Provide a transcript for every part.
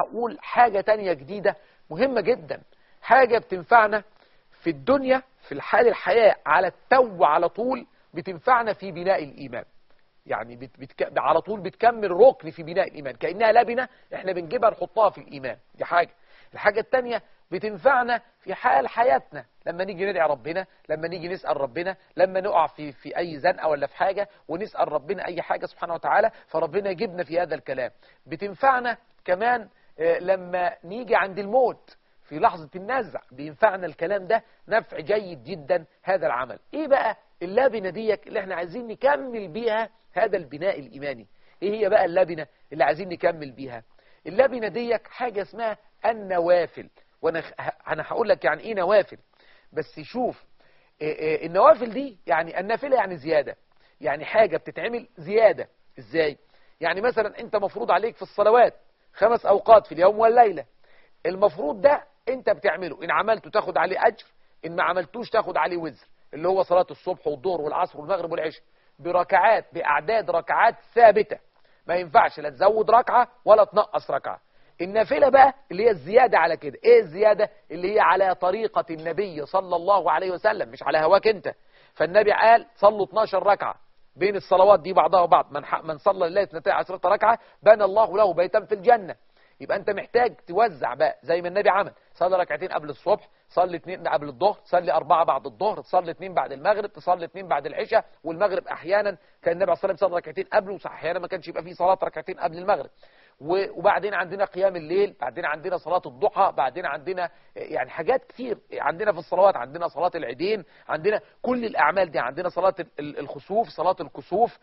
هقول حاجة تانية جديدة مهمة جدا، حاجة بتنفعنا في الدنيا في الحال الحياة على التو على طول، بتنفعنا في بناء الإيمان. يعني على طول بتكمل ركن في بناء الإيمان، كأنها لبنة احنا بنجيبها نحطها في الإيمان. دي حاجة. الحاجة التانية بتنفعنا في حال حياتنا، لما نيجي ندعي ربنا، لما نيجي نسأل ربنا، لما نقع في أي زنقة ولا في حاجة ونسأل ربنا أي حاجة سبحانه وتعالى، فربنا يجيبنا في هذا الكلام. بتنفعنا كمان لما نيجي عند الموت في لحظة النزع، بينفعنا الكلام ده نفع جيد جدا هذا العمل. ايه بقى اللبنة ديك اللي احنا عايزين نكمل بيها هذا البناء الإيماني؟ ايه هي بقى اللبنة اللي عايزين نكمل بيها؟ اللبنة ديك حاجة اسمها النوافل. وانا هقول لك يعني ايه نوافل. بس شوف، النوافل دي يعني النافلة يعني زيادة، يعني حاجة بتتعمل زيادة. ازاي؟ يعني مثلا انت مفروض عليك في الصلوات 5 أوقات في اليوم والليلة، المفروض ده انت بتعمله، ان عملته تاخد عليه اجر، ان ما عملتوش تاخد عليه وزر، اللي هو صلاة الصبح والظهر والعصر والمغرب والعشاء، بركعات، باعداد ركعات ثابتة، ما ينفعش لا تزود ركعة ولا تنقص ركعة. النافلة بقى اللي هي الزيادة على كده. ايه الزيادة؟ اللي هي على طريقة النبي صلى الله عليه وسلم، مش على هواك انت. فالنبي قال صلوا 12 ركعة بين الصلوات دي بعضها وبعض، من صلى الليل 12 ركعة بنى الله له بيتا في الجنة. يبقى انت محتاج توزع بقى زي ما النبي عمل، صلي ركعتين قبل الصبح، صلي 2 قبل الظهر، صلي 4 بعد الظهر، تصلي 2 بعد المغرب، تصلي 2 بعد العشاء، والمغرب احيانا كان النبي صلى الله عليه وسلم صلى ركعتين قبله، احيانا ما كانش يبقى فيه صلاة ركعتين قبل المغرب. وبعدين عندنا قيام الليل، بعدين عندنا صلاة الضحى، بعدين عندنا يعني حاجات كتير عندنا في الصلوات، عندنا صلاة العيدين، عندنا كل الأعمال دي، عندنا صلاة الخسوف، صلاة الكسوف،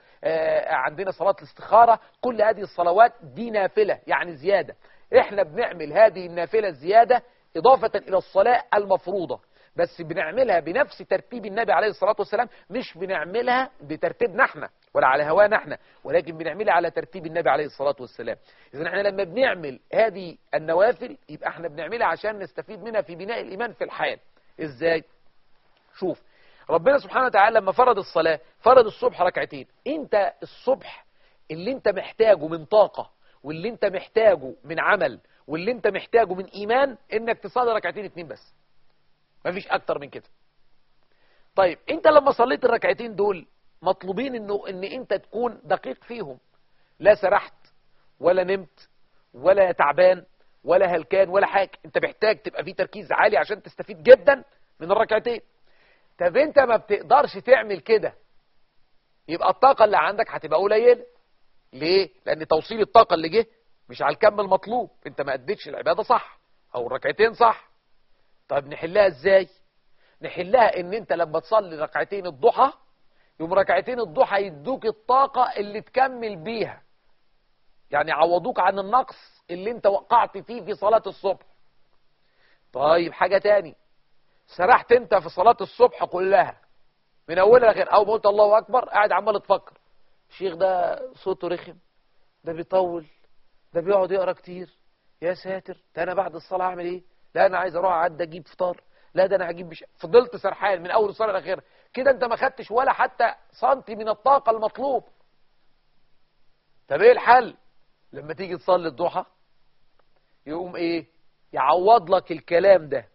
عندنا صلاة الاستخارة. كل هذه الصلوات دي نافلة يعني زيادة. احنا بنعمل هذه النافلة الزيادة إضافة إلى الصلاة المفروضة، بس بنعملها بنفس ترتيب النبي عليه الصلاة والسلام، مش بنعملها بترتيبنا احنا ولا على هوانا احنا، ولكن بنعملها على ترتيب النبي عليه الصلاة والسلام. إذن احنا لما بنعمل هذه النوافل يبقى احنا بنعملها عشان نستفيد منها في بناء الإيمان في الحال. ازاي؟ شوف، ربنا سبحانه وتعالى لما فرض الصلاة فرض الصبح ركعتين. انت الصبح اللي انت محتاجه من طاقة، واللي انت محتاجه من عمل، واللي انت محتاجه من إيمان، انك تصلي ركعتين 2 بس، مفيش اكتر من كده. طيب انت لما صليت الركعتين دول مطلوبين ان انت تكون دقيق فيهم، لا سرحت ولا نمت ولا تعبان ولا هلكان ولا حاجة. انت محتاج تبقى فيه تركيز عالي عشان تستفيد جدا من الركعتين. طب انت ما بتقدرش تعمل كده، يبقى الطاقة اللي عندك هتبقى قليلة. ليه؟ لان توصيل الطاقة اللي جه مش على الكم المطلوب، انت ما اديتش العبادة صح او الركعتين صح. طيب نحلها ازاي؟ نحلها ان انت لما تصلي ركعتين الضحى، يوم ركعتين الضحى يدوك الطاقة اللي تكمل بيها، يعني عوضوك عن النقص اللي انت وقعت فيه في صلاة الصبح. طيب حاجة تاني، سرحت انت في صلاة الصبح كلها من اولها لاخرها، اول ما قلت الله اكبر قاعد عمال تفكر، الشيخ ده صوته رخم، ده بيطول، ده بيقعد يقرا كتير، يا ساتر، ده انا بعد الصلاة هعمل ايه؟ لا انا عايز اروح اعدي اجيب فطار، لا ده انا هجيب فضلت سرحان من اول الصلاة لاخرها كده، انت ما خدتش ولا حتى سنتي من الطاقة المطلوب. طب ايه الحل؟ لما تيجي تصلي الضحى يقوم ايه؟ يعوض لك الكلام ده،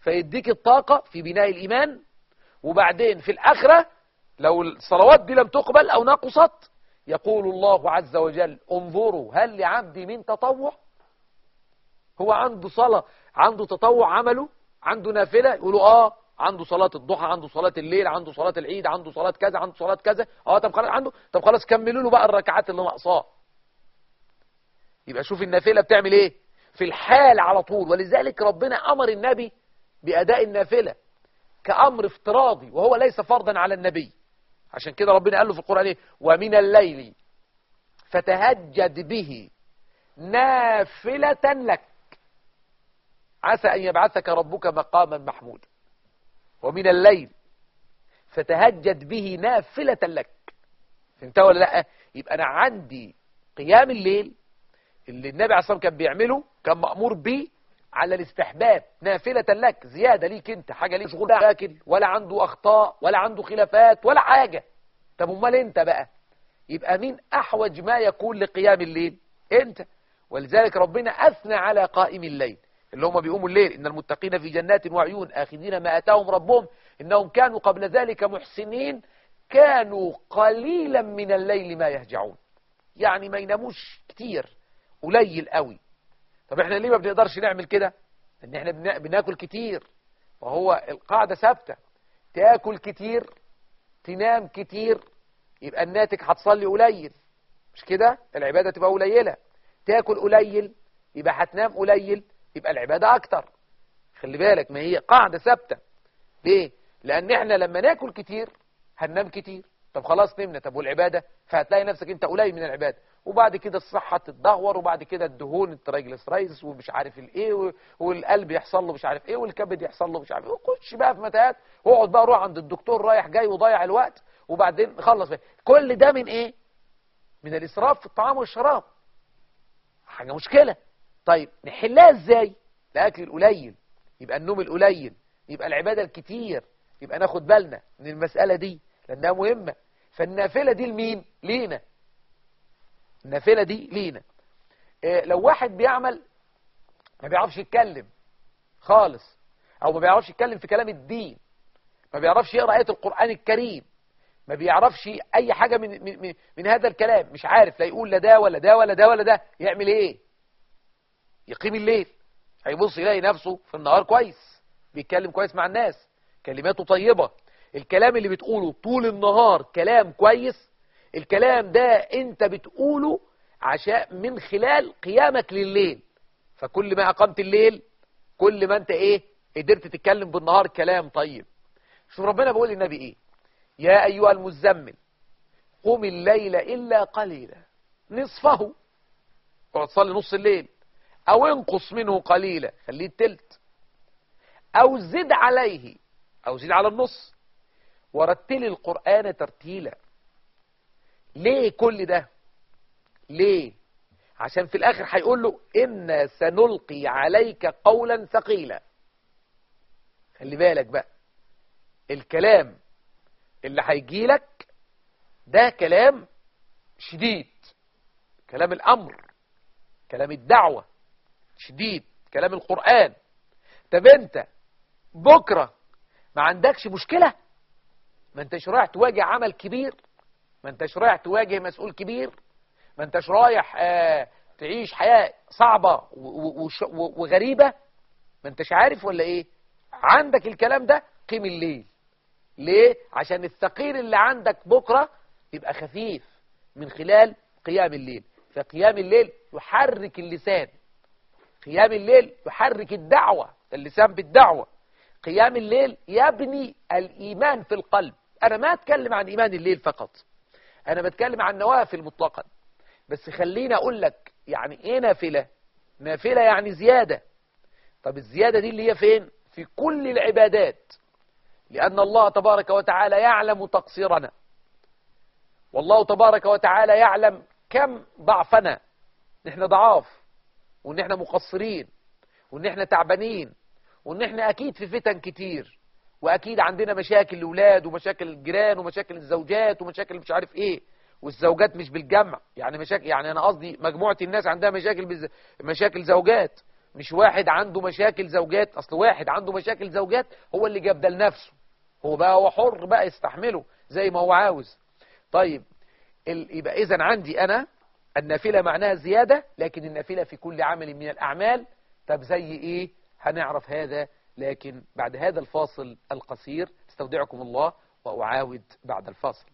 فيديك الطاقة في بناء الإيمان. وبعدين في الآخرة لو الصلوات دي لم تقبل أو نقصت، يقول الله عز وجل انظروا هل لعبدي من تطوع. هو عنده صلاة، عنده تطوع عمله، عنده نافلة، يقولوا عنده صلاة الضحى، عنده صلاة الليل، عنده صلاة العيد، عنده صلاة كذا، عنده صلاة كذا. طب خلاص عنده، طب خلاص كملوا له بقى الركعات اللي ناقصاه. يبقى شوف النافلة بتعمل ايه في الحال على طول. ولذلك ربنا أمر النبي بأداء النافلة كأمر افتراضي، وهو ليس فرضا على النبي. عشان كده ربنا قال له في القرآن ايه؟ ومن الليل فتهجد به نافلة لك عسى أن يبعثك ربك مقاما محمودا. ومن الليل فتهجد به نافلة لك. فهمتها ولا لا؟ يبقى أنا عندي قيام الليل اللي النبي عليه الصلاة والسلام كان بيعمله، كان مأمور به على الاستحباب، نافلة لك، زيادة ليك انت، حاجة ليه شغل اكل ولا عنده اخطاء ولا عنده خلافات ولا حاجة. طب امال انت بقى؟ يبقى مين احوج ما يكون لقيام الليل؟ انت. ولذلك ربنا أثنى على قائم الليل اللي هم بيقوموا الليل، إن المتقين في جنات وعيون آخذين ما أتاهم ربهم إنهم كانوا قبل ذلك محسنين كانوا قليلا من الليل ما يهجعون. يعني ما يناموش كتير، قليل قوي. طب احنا ليه ما بنقدرش نعمل كده؟ ان احنا بناكل كتير، وهو القاعدة ثابتة، تاكل كتير تنام كتير يبقى الناتج هتصلي قليل، مش كده؟ العبادة تبقى قليلة. تاكل قليل يبقى هتنام قليل يبقى العبادة اكتر. خلي بالك، ما هي قاعدة ثابتة. ليه؟ لان احنا لما ناكل كتير هننام كتير. طب خلاص نمنا، طب والعبادة؟ فهتلاقي نفسك انت قليل من العبادة، وبعد كده الصحة تتدهور، وبعد كده الدهون الترايجليسرايدز ومش عارف الايه، والقلب يحصل له مش عارف ايه، والكبد يحصل له مش عارف ايه، وخش بقى في متاهات، واقعد بقى روح عند الدكتور رايح جاي وضيع الوقت، وبعدين خلص بقى. كل ده من ايه؟ من الاسراف في الطعام والشراب. حاجة مشكلة. طيب نحلها ازاي؟ الاكل القليل، يبقى النوم القليل، يبقى العبادة الكتير، يبقى ناخد بالنا من المسألة دي لأنها مهمة. فالنافلة دي لمين؟ لينا. النافلة دي لينا. لو واحد بيعمل ما بيعرفش يتكلم خالص، أو ما بيعرفش يتكلم في كلام الدين، ما بيعرفش يقرأ آية القرآن الكريم، ما بيعرفش أي حاجة من هذا الكلام، مش عارف لا يقول لا ده ولا ده ولا ده ولا ده، يعمل إيه؟ يقيم الليل. هيبص يلاقي نفسه في النهار كويس، بيتكلم كويس مع الناس، كلماته طيبة، الكلام اللي بتقوله طول النهار كلام كويس. الكلام ده انت بتقوله عشان من خلال قيامك لليل، فكل ما أقمت الليل كل ما انت ايه قدرت تتكلم بالنهار كلام طيب. شوف ربنا بيقول للنبي ايه: يا أيها المزمل قم الليل إلا قليلا نصفه، اقعد صلي نص الليل، أو انقص منه قليلا، خليه التلت، أو زد عليه، أو زد على النص، ورتل القرآن ترتيلا. ليه كل ده؟ ليه؟ عشان في الآخر هيقول له إنا سنلقي عليك قولا ثقيلا. خلي بالك بقى، الكلام اللي هيجي لك ده كلام شديد، كلام الأمر، كلام الدعوة شديد، كلام القرآن. طب انت بكرة ما عندكش مشكلة؟ ما انتش رايح تواجه عمل كبير، ما انتش رايح تواجه مسؤول كبير، ما انتش رايح تعيش حياة صعبة وغريبة، ما انتش عارف ولا ايه؟ عندك الكلام ده، قيم الليل. ليه؟ عشان الثقيل اللي عندك بكرة يبقى خفيف من خلال قيام الليل. فقيام الليل يحرك اللسان، قيام الليل يحرك الدعوة، اللسان بالدعوة. قيام الليل يبني الإيمان في القلب. أنا ما أتكلم عن إيمان الليل فقط، أنا بتكلم عن نوافل مطلقا. بس خليني أقول لك يعني إيه نافلة؟ نافلة يعني زيادة. طب الزيادة دي اللي هي فين؟ في كل العبادات، لأن الله تبارك وتعالى يعلم تقصيرنا، والله تبارك وتعالى يعلم كم ضعفنا، نحن ضعاف، وإن احنا مقصرين، وإن احنا تعبانين، وإن احنا أكيد في فتن كتير، وأكيد عندنا مشاكل الأولاد ومشاكل الجيران ومشاكل الزوجات ومشاكل مش عارف إيه، والزوجات مش بالجمع، يعني مشاكل، يعني أنا قصدي مجموعة الناس عندها مشاكل مشاكل زوجات، مش واحد عنده مشاكل زوجات. أصل واحد عنده مشاكل زوجات هو اللي جاب ده لنفسه، هو حر بقى يستحمله زي ما هو عاوز. طيب يبقى إذن عندي أنا النافلة معناها زيادة، لكن النافلة في كل عمل من الأعمال. طب زي إيه؟ هنعرف هذا لكن بعد هذا الفاصل القصير. استودعكم الله وأعاود بعد الفاصل.